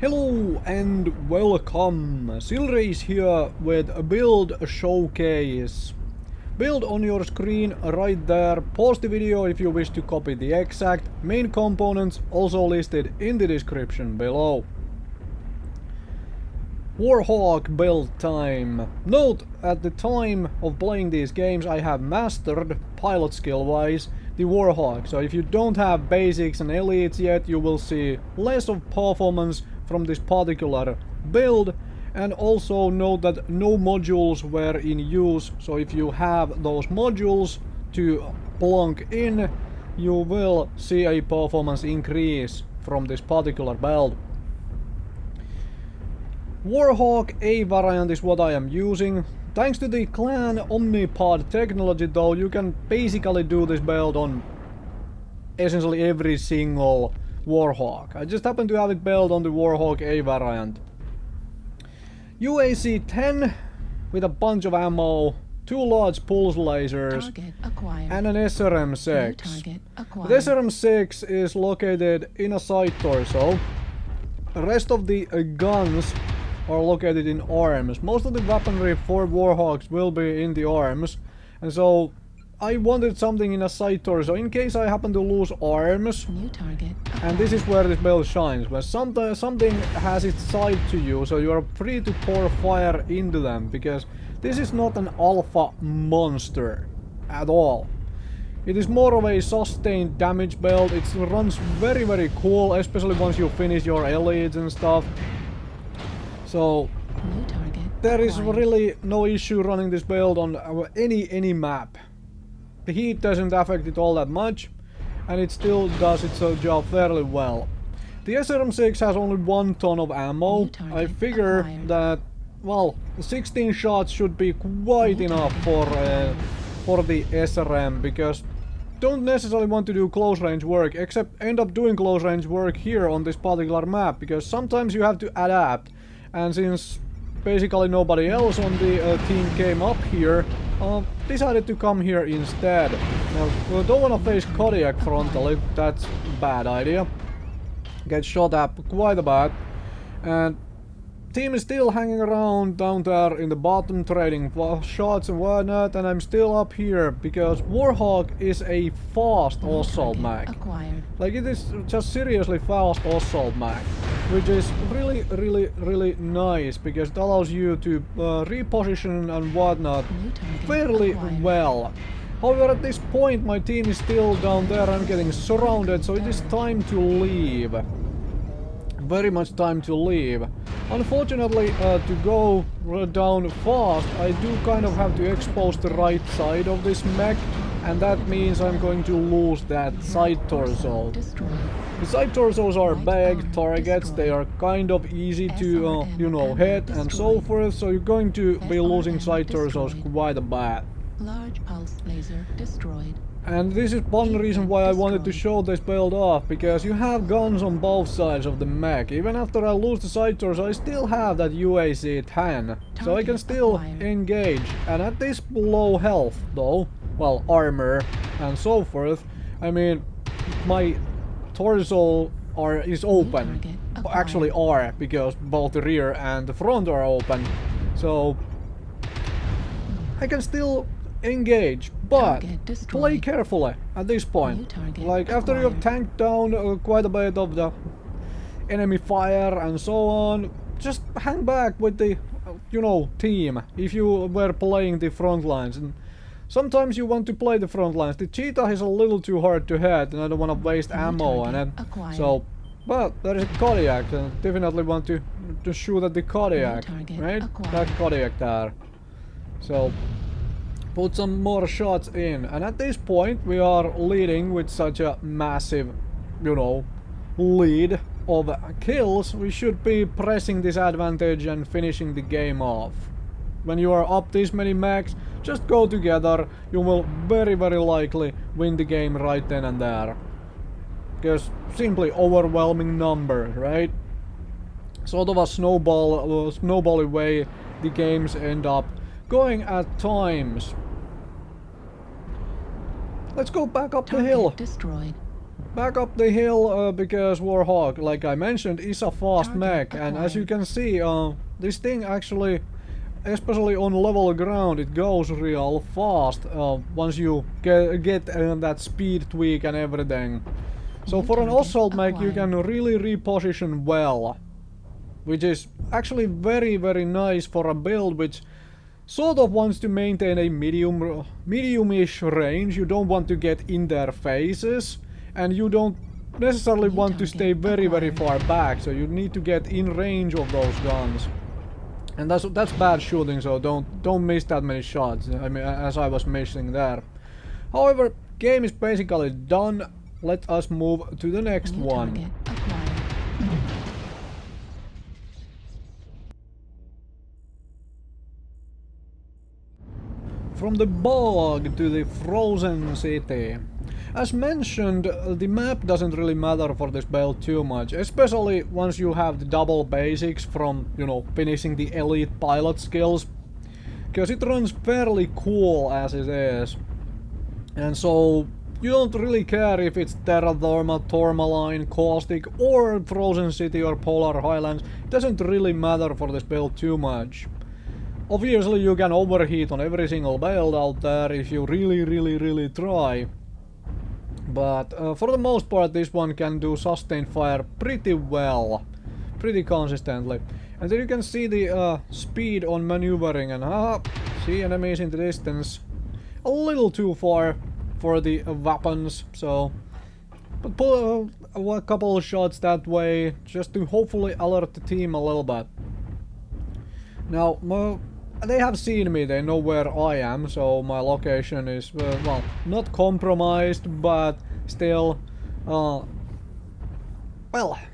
Hello and welcome! Silrace here with a build showcase. Build on your screen right there. Pause the video if you wish to copy the exact main components, also listed in the description below. Warhawk build time. Note, at the time of playing these games I have mastered, pilot skill wise, the Warhawk. So if you don't have basics and elites yet, you will see less of performance from this particular build. And also note that no modules were in use, so if you have those modules to plunk in, you will see a performance increase from this particular build. Warhawk A variant is what I am using. Thanks to the clan Omnipod technology though, you can basically do this build on essentially every single Warhawk. I just happen to have it built on the Warhawk A variant. UAC10 with a bunch of ammo, 2 large pulse lasers, and an SRM6. The SRM6 is located in a side torso. The rest of the guns are located in arms. Most of the weaponry for Warhawks will be in the arms, and so I wanted something in a side torso in case I happen to lose arms. And this is where this build shines, where something has its side to you, so you are free to pour fire into them, because this is not an alpha monster at all. It is more of a sustained damage build. It runs very cool, especially once you finish your elites and stuff. So there is really no issue running this build on any map. The heat doesn't affect it all that much, and it still does its job fairly well. The SRM6 has only 1 ton of ammo. I figure that, well, 16 shots should be quite enough for the SRM, because don't necessarily want to do close range work, except end up doing close range work here on this particular map, because sometimes you have to adapt. And since basically nobody else on the team came up here, decided to come here instead. Now, we don't want to face Kodiak frontally, that's a bad idea. Get shot at quite a bit. And team is still hanging around down there in the bottom, trading shots and whatnot, and I'm still up here because Warhawk is a fast assault mech. Like, it is just seriously fast assault mech, which is really nice because it allows you to reposition and whatnot fairly well. However, at this point my team is still down there and getting surrounded, so it is time to leave. Very much time to leave. Unfortunately, to go down fast, I do kind of have to expose the right side of this mech, and that means I'm going to lose that side torso. The side torsos are big targets, they are kind of easy to, you know, hit and so forth, so you're going to be losing side torsos quite a bit. Large pulse laser destroyed. And this is one reason why I wanted to show this build off, because you have guns on both sides of the mech. Even after I lose the side torso, I still have that UAC10, so I can still engage. And at this low health though, well, armor and so forth, I mean, my torso is open. Actually are, because both the rear and the front are open. So I can still engage, but play carefully at this point. Like, after you've tanked down quite a bit of the enemy fire and so on, just hang back with the, you know, team if you were playing the front lines. And sometimes you want to play the front lines. The cheetah is a little too hard to hit, and I don't want to waste ammo on it. So, but there is a Kodiak, and I definitely want to shoot at the Kodiak, right? That Kodiak there. So put some more shots in, and at this point we are leading with such a massive, you know, lead of kills. We should be pressing this advantage and finishing the game off. When you are up this many mechs, just go together, you will very likely win the game right then and there. Because simply overwhelming numbers, right? Sort of a snowbally way the games end up going at times. Let's go back up the hill. Destroyed. back up the hill because Warhawk, like I mentioned, is a fast mech, and as you can see, this thing actually, especially on level ground, it goes real fast once you get that speed tweak and everything. So for an assault mech you can really reposition well, which is actually very nice for a build which sort of wants to maintain a medium-ish range. You don't want to get in their faces, and you don't necessarily want to stay very far back, so you need to get in range of those guns. And that's bad shooting, so don't miss that many shots, I mean, as I was missing there. However, game is basically done. Let us move to the next one. From the bog to the frozen city. As mentioned, the map doesn't really matter for this build too much, especially once you have the double basics from, you know, finishing the elite pilot skills, because it runs fairly cool as it is. And so you don't really care if it's Terra Therma, Tourmaline, Caustic, or Frozen City or Polar Highlands. It doesn't really matter for this build too much. Obviously you can overheat on every single build out there if you really try. But for the most part this one can do sustained fire pretty well, pretty consistently. And then you can see the speed on maneuvering, and see enemies in the distance. A little too far for the weapons, so but pull a couple of shots that way just to hopefully alert the team a little bit. Now they have seen me, they know where I am, so my location is well, not compromised, but still well,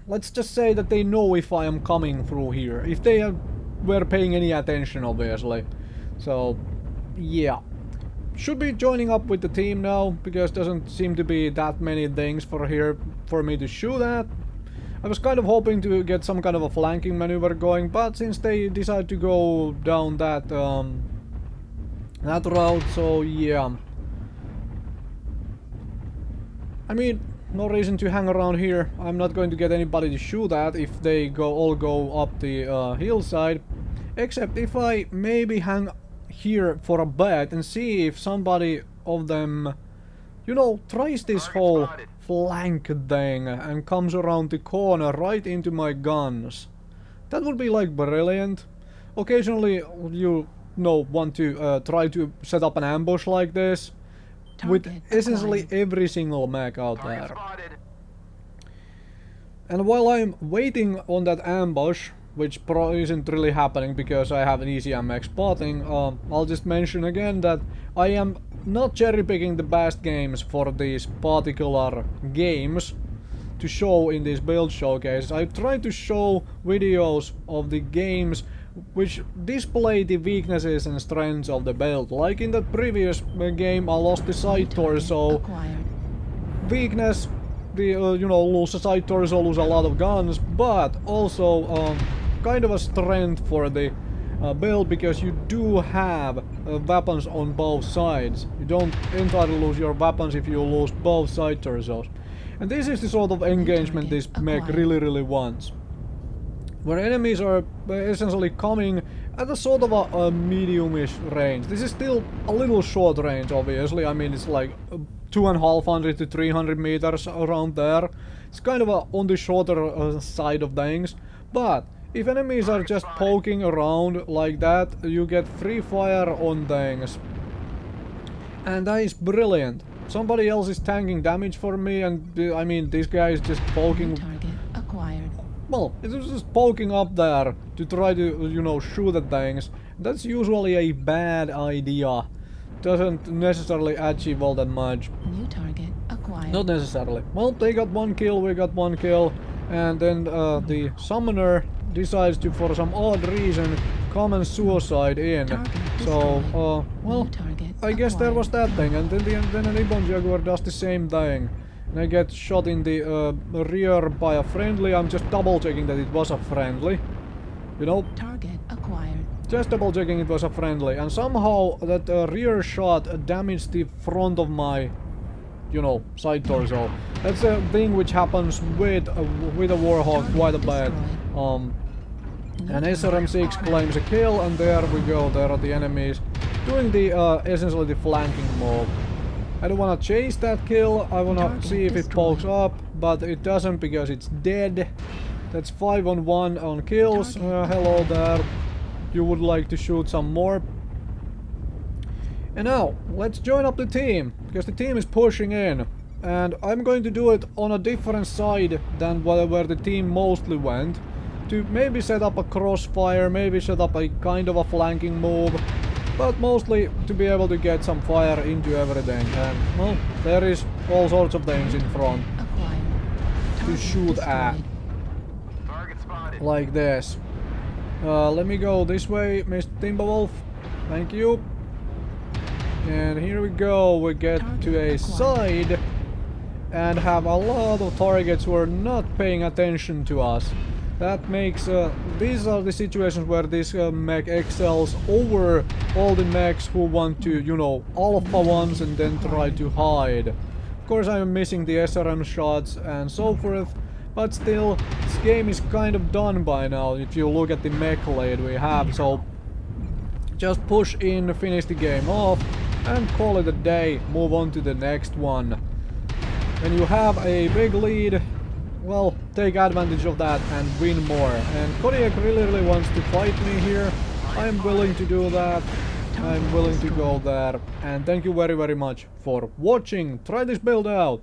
let's just say that they know if I am coming through here, if they were paying any attention, obviously. So yeah, should be joining up with the team now, because doesn't seem to be that many things for me to shoot at. I was kind of hoping to get some kind of a flanking maneuver going, but since they decide to go down that that route, so yeah. I mean, no reason to hang around here. I'm not going to get anybody to shoot at if they all go up the hillside, except if I maybe hang here for a bit and see if somebody of them, you know, tries this whole flank thing and comes around the corner right into my guns. That would be like brilliant. Occasionally you know want to try to set up an ambush like this with essentially every single mech out there. And while I'm waiting on that ambush, which isn't really happening because I have an easy mech spotting, I'll just mention again that I am not cherry-picking the best games for these particular games to show in this build showcase. I try to show videos of the games which display the weaknesses and strengths of the build. Like in that previous game I lost the side torso. Weakness, the you know, lose a side torso, lose a lot of guns, but also kind of a strength for the build, because you do have weapons on both sides. You don't entirely lose your weapons if you lose both side torsos. And this is the sort of engagement this mech really wants, where enemies are essentially coming at a sort of a medium-ish range. This is still a little short range, obviously. I mean, it's like 250 to 300 meters around there. It's kind of on the shorter side of things, but if enemies are just poking around like that, you get free fire on things. And that is brilliant. Somebody else is tanking damage for me, and I mean, this guy is just poking. Target acquired. Well, it's just poking up there to try to, you know, shoot at things. That's usually a bad idea. Doesn't necessarily achieve all that much. New target acquired. Not necessarily. Well, they got one kill, we got one kill, and then the summoner decides to, for some odd reason, come and suicide in. So, well, I guess there was that thing, and then an Ibon Jaguar does the same thing. And I get shot in the rear by a friendly. I'm just double checking that it was a friendly. You know? Target acquired. Just double checking it was a friendly. And somehow that rear shot damaged the front of my you know, side torso. That's a thing which happens with a Warhawk quite a bit. And SRM6 claims a kill, and there we go, there are the enemies doing the essentially the flanking move. I don't wanna chase that kill, I wanna see if it pokes up, but it doesn't because it's dead. That's 5-on-1 on kills. Hello there. You would like to shoot some more? And now, let's join up the team, because the team is pushing in. And I'm going to do it on a different side than where the team mostly went. To maybe set up a crossfire, maybe set up a kind of a flanking move. But mostly to be able to get some fire into everything. And, well, there is all sorts of things in front to shoot at. Like this. Let me go this way, Mr. Timberwolf. Thank you. And here we go, we get to a side and have a lot of targets who are not paying attention to us. That makes, these are the situations where this mech excels over all the mechs who want to, you know, alpha ones and then try to hide. Of course I'm missing the SRM shots and so forth, but still, this game is kind of done by now if you look at the mech lead we have, so just push in, finish the game off, and call it a day, move on to the next one. When you have a big lead, well, take advantage of that and win more. And Kodiak really wants to fight me here. I am willing to do that. I'm willing to go there. And thank you very much for watching. Try this build out.